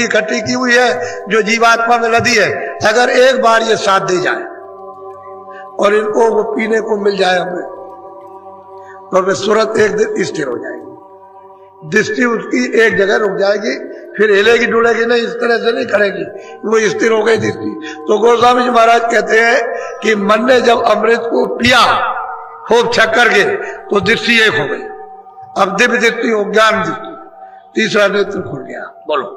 इकट्ठी की हुई है जो जीवात्मा में नदी है, अगर एक बार ये साथ दे जाए और इनको वो पीने को मिल जाए हमें, तो फिर सूरत एक दिन स्थिर हो जाएगी, दृष्टि उसकी एक जगह रुक जाएगी, फिर हिलेगी डुलेगी नहीं, इस तरह से नहीं करेगी, वो स्थिर हो गई दृष्टि। तो गोस्वामी जी महाराज कहते हैं कि मन ने जब अमृत को पिया खूब छक्कर के, तो दृष्टि एक हो गई। अब दिव्य दृष्टि हो, ज्ञान दृष्टि, तीसरा नेत्र खुल गया। बोलो।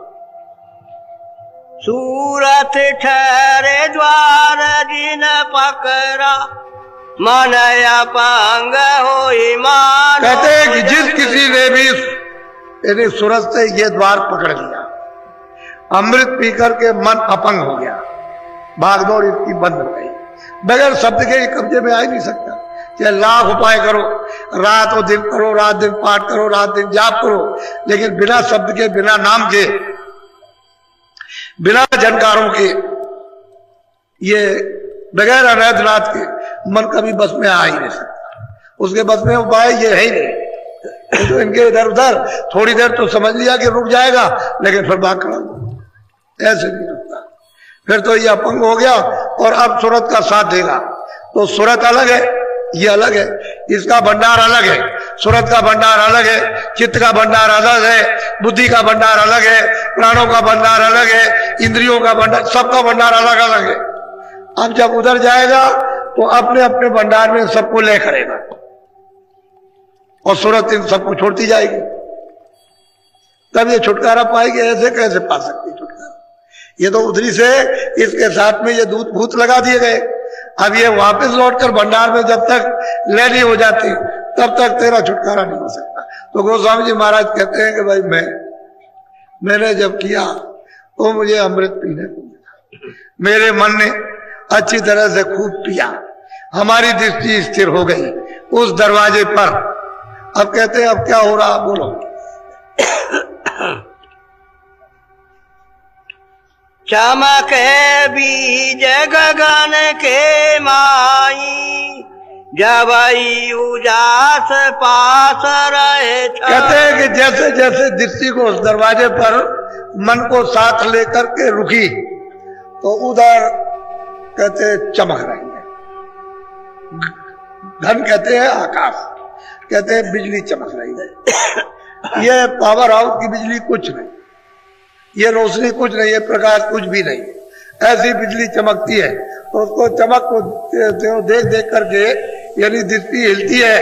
सूरत ठहरे द्वार जिन पकड़ा, मन अपंग होई मान। कहते हैं कि जिस किसी ने भी यानी सूरत से ये द्वार पकड़ लिया, अमृत पीकर के मन अपंग हो गया, भागदौड़ इसकी बंद हो गई, बगैर शब्द के कब्जे में आ ही नहीं सकता। चाहे लाख उपाय करो, रात और दिन करो, रात दिन पाठ करो, रात दिन जाप करो, लेकिन बिना शब्द के, बिना नाम के, बिना झनकारों के, ये बगैर अनैधनाथ के मन कभी बस में आ ही नहीं सकता। उसके बस में उपाय ये है ही नहीं। तो इनके इधर उधर थोड़ी देर तो समझ लिया कि रुक जाएगा, लेकिन फिर भाग खड़ा, ऐसे नहीं रुकता। फिर तो ये अपंग हो गया और अब सूरत का साथ देगा। तो सूरत अलग है, ये अलग है, इसका भंडार अलग है, सूरत का भंडार अलग है, चित्त का भंडार अलग है, बुद्धि का भंडार अलग है, प्राणों का भंडार अलग है, इंद्रियों का भंडार, सबका भंडार अलग अलग है। अब जब उधर जाएगा तो अपने अपने भंडार में सबको ले करेगा और सूरत इन सबको छोड़ती जाएगी, तब ये छुटकारा पाएगी। ऐसे कैसे पा सकती छुटकारा? ये तो उधरी से इसके साथ में ये दूत भूत लगा दिए गए। अब ये वापस लौटकर भंडार में जब तक ले नहीं हो जाती, तब तक तेरा छुटकारा नहीं हो सकता। तो गोस्वामी जी महाराज कहते हैं कि भाई मैंने जब किया तो मुझे अमृत पीने को मिला, मेरे मन ने अच्छी तरह से खूब पिया, हमारी दृष्टि स्थिर हो गई उस दरवाजे पर। अब कहते हैं अब क्या हो रहा, बोलो। चमके बीज गगन के माई, जब उजास पास रहे। कहते हैं कि जैसे जैसे दृष्टि को उस दरवाजे पर मन को साथ लेकर के रुकी, तो उधर कहते हैं चमक रही है, घन कहते हैं आकाश, कहते हैं बिजली चमक रही है। ये पावर हाउस की बिजली कुछ नहीं, ये रोशनी कुछ नहीं, ये प्रकाश कुछ भी नहीं, ऐसी बिजली चमकती है। तो उसको चमक को देख देख करके यानी दृष्टि हिलती है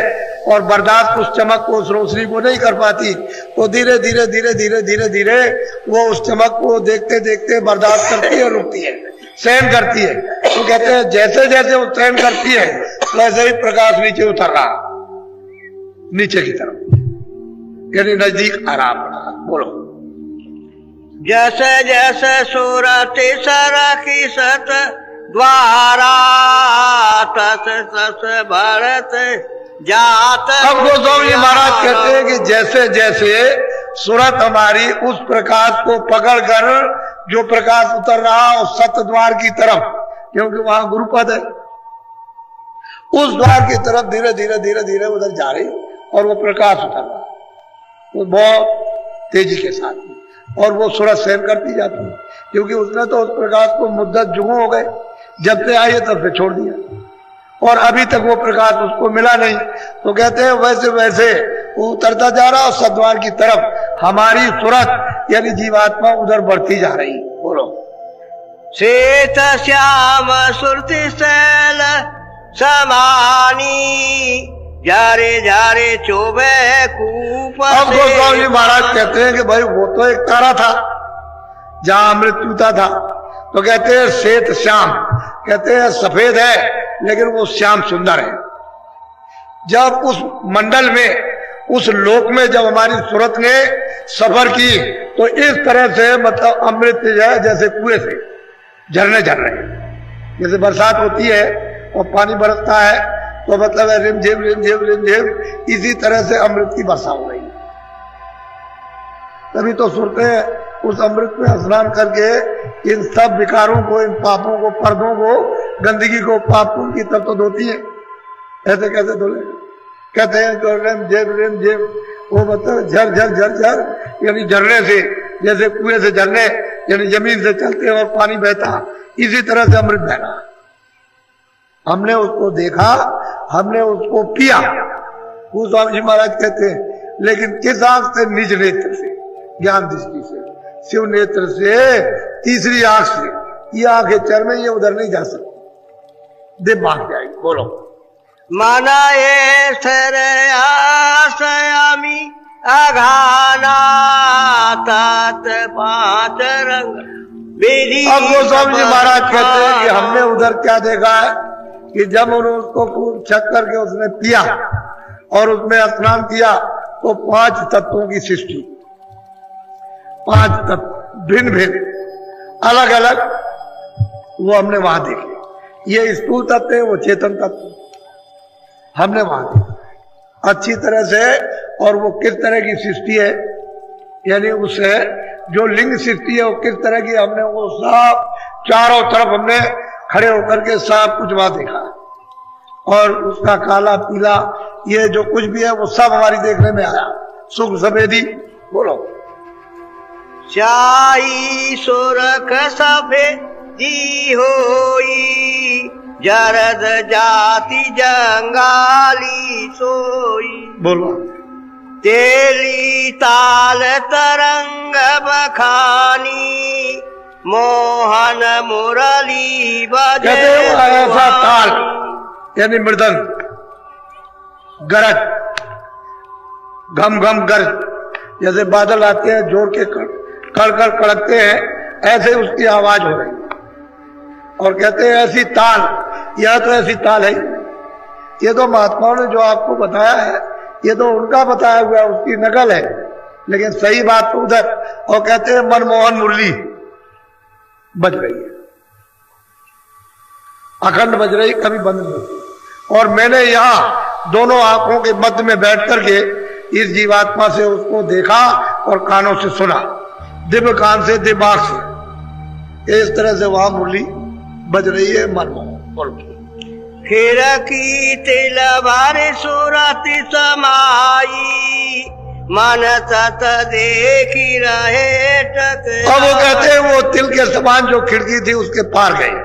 और बर्दाश्त उस चमक को, उस रोशनी को नहीं कर पाती, तो धीरे धीरे धीरे धीरे धीरे धीरे वो उस चमक को देखते देखते बर्दाश्त करती है, रुकती है, सहन करती है। तो कहते हैं जैसे जैसे वो सहन करती है वैसे ही प्रकाश नीचे उतर रहा, नीचे की तरफ, यानी नजदीक आराम रहा। बोलो। जैसे जैसे सूरत सरखी सत द्वारा, तस तस भरत जात। अब गोस्वामी महाराज कहते हैं कि जैसे जैसे सूरत हमारी उस प्रकाश को पकड़कर जो प्रकाश उतर रहा उस सत द्वार की तरफ, क्योंकि वहां गुरुपद है, उस द्वार की तरफ धीरे धीरे धीरे धीरे उधर जा रही और वो प्रकाश उतर रहा, वो बहुत तेजी के साथ, और वो सूरत सहन करती जाती है, क्योंकि उसने तो उस प्रकाश को मुद्दत जुगों हो गए, जब से आई है तब से छोड़ दिया, और अभी तक वो प्रकाश उसको मिला नहीं। तो कहते हैं वैसे वैसे वो उतरता जा रहा और सद्वार की तरफ हमारी सूरत यानी जीवात्मा उधर बढ़ती जा रही। बोलो। श्वेत श्याम सुरति शैल समानी, जारे जारे चोबे कूप। अब गोस्वामी महाराज कहते हैं कि भाई वो तो एक तारा था जहां अमृत पीता था, तो कहते हैं श्वेत श्याम, कहते हैं सफेद है लेकिन वो श्याम सुंदर है। जब उस मंडल में, उस लोक में जब हमारी सूरत ने सफर की, तो इस तरह से मतलब अमृत जो है जैसे कुएं से झरने झर रहे हैं, जैसे बरसात होती है और पानी बरसता है तो मतलब है रिमझिम रिमझिम रिमझिम, इसी तरह से अमृत की वर्षा हो रही है। तभी तो सूरतें उस अमृत में स्नान करके इन सब विकारों को, इन पापों को, पर्दों को, गंदगी को, पापों की तब तो धोती है। ऐसे कैसे धोले? कहते हैं तो रेम जेब वो मतलब झर झर झर झर, यानी झरने से, जैसे कुएं से झरने यानी जमीन से चलते और पानी बहता, इसी तरह से अमृत बह रहा। हमने उसको देखा, हमने उसको पिया। वो स्वामी जी महाराज कहते हैं, लेकिन किस आंख से? निज नेत्र से, ज्ञान दृष्टि से, शिव नेत्र से, तीसरी आंख से। ये आंखें चर में, ये उधर नहीं जा सकती, देव भाग जाएगी। बोलो। मना ये आमी अघाना तात पांच रंग बेरी। अब वो स्वामी जी महाराज कहते हैं कि हमने उधर क्या देखा है कि जब उन्होंने उसको खूब छक करके उसने पिया और उसमें स्नान किया तो 5 तत्वों की सृष्टि, 5 तत्व भिन्न भिन्न अलग अलग वो हमने वहां देखे। ये स्थूल तत्व है, वो चेतन तत्व हमने वहां देखा अच्छी तरह से। और वो किस तरह की सृष्टि है, यानी उससे जो लिंग सृष्टि है वो किस तरह की, हमने वो सब चारों तरफ हमने खड़े होकर के सब कुछ वहां देखा। और उसका काला पीला ये जो कुछ भी है वो सब हमारी देखने में आया, सुख सफेदी। बोलो। शाही सुरख सफेदी होई, जरद जाति जंगाली सोई। बोलो। तेली ताल तरंग बखानी, मोहन मुरली बजे। ऐसा ताल यानी मृदंग, गरज, घम घम गरज, जैसे बादल आते हैं जोर के कड़ कड़कते हैं, ऐसे उसकी आवाज हो रही। और कहते हैं ऐसी ताल, यह तो ऐसी ताल है। ये तो महात्माओं ने जो आपको बताया है, ये तो उनका बताया हुआ उसकी नकल है, लेकिन सही बात तो उधर। और कहते हैं मनमोहन मुरली बज रही है, अखंड बज रही, कभी बंद नहीं होती। और मैंने यहाँ दोनों आंखों के मध्य में बैठ करके इस जीवात्मा से उसको देखा और कानों से सुना, दिव्य कान से, दिमाग से, इस तरह से वहां मुरली बज रही है मनमोहन। बोलो। खिड़की तिल बारे सुरति समाई, मन तत देखी रहे टक। अब वो कहते हैं वो तिल के समान जो खिड़की थी उसके पार गए।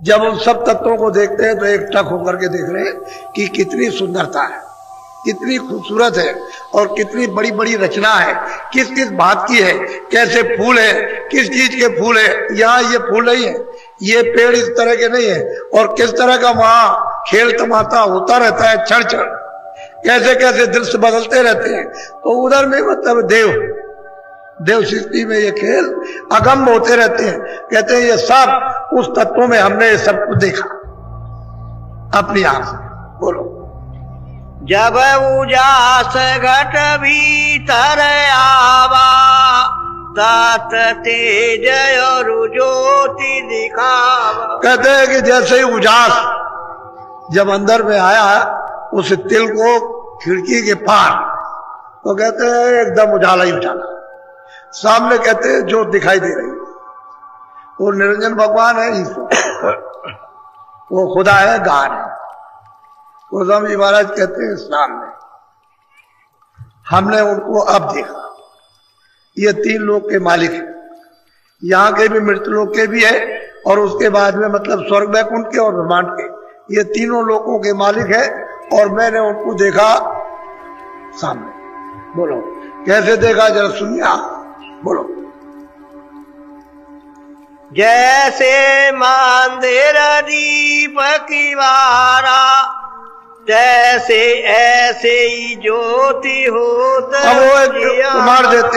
जब उन सब तत्वों को देखते हैं तो एक टक होकर के देख रहे हैं कि कितनी सुंदरता है, कितनी खूबसूरत है और कितनी बड़ी बड़ी रचना है, किस किस बात की है, कैसे फूल है, किस चीज के फूल है। यहाँ ये फूल नहीं है, ये पेड़ इस तरह के नहीं है, और किस तरह का वहां खेल तमाशा होता रहता है, क्षण क्षण कैसे कैसे दृश्य बदलते रहते हैं। तो उधर में मतलब देव सृष्टि में ये खेल अगम्य होते रहते हैं। कहते हैं ये सब उस तत्वों में हमने ये सब कुछ देखा अपनी आंख से। बोलो। जब उजास घट भीतर आवा, तात तेज और ज्योति दिखावा। कहते हैं कि जैसे ही उजास जब अंदर में आया उस तिल को खिड़की के पार, तो कहते हैं एकदम उजाला ही उजाला। सामने कहते हैं ज्योत दिखाई दे रही, वो निरंजन भगवान है, ईश्वर, वो खुदा है, गान है। वो स्वामी जी महाराज कहते हैं सामने हमने उनको अब देखा। ये 3 लोक के मालिक है, यहाँ के भी, मृत लोक के भी है, और उसके बाद में मतलब स्वर्ग वैकुंठ के और ब्रह्मांड के, ये तीनों लोकों के मालिक है। और मैंने उनको देखा सामने। बोलो कैसे देखा, जरा सुनिए। बोलो। जैसे मंदिर दीपक वारा, तैसे ऐसे ही ज्योति होता। अब वो एक कुमार देते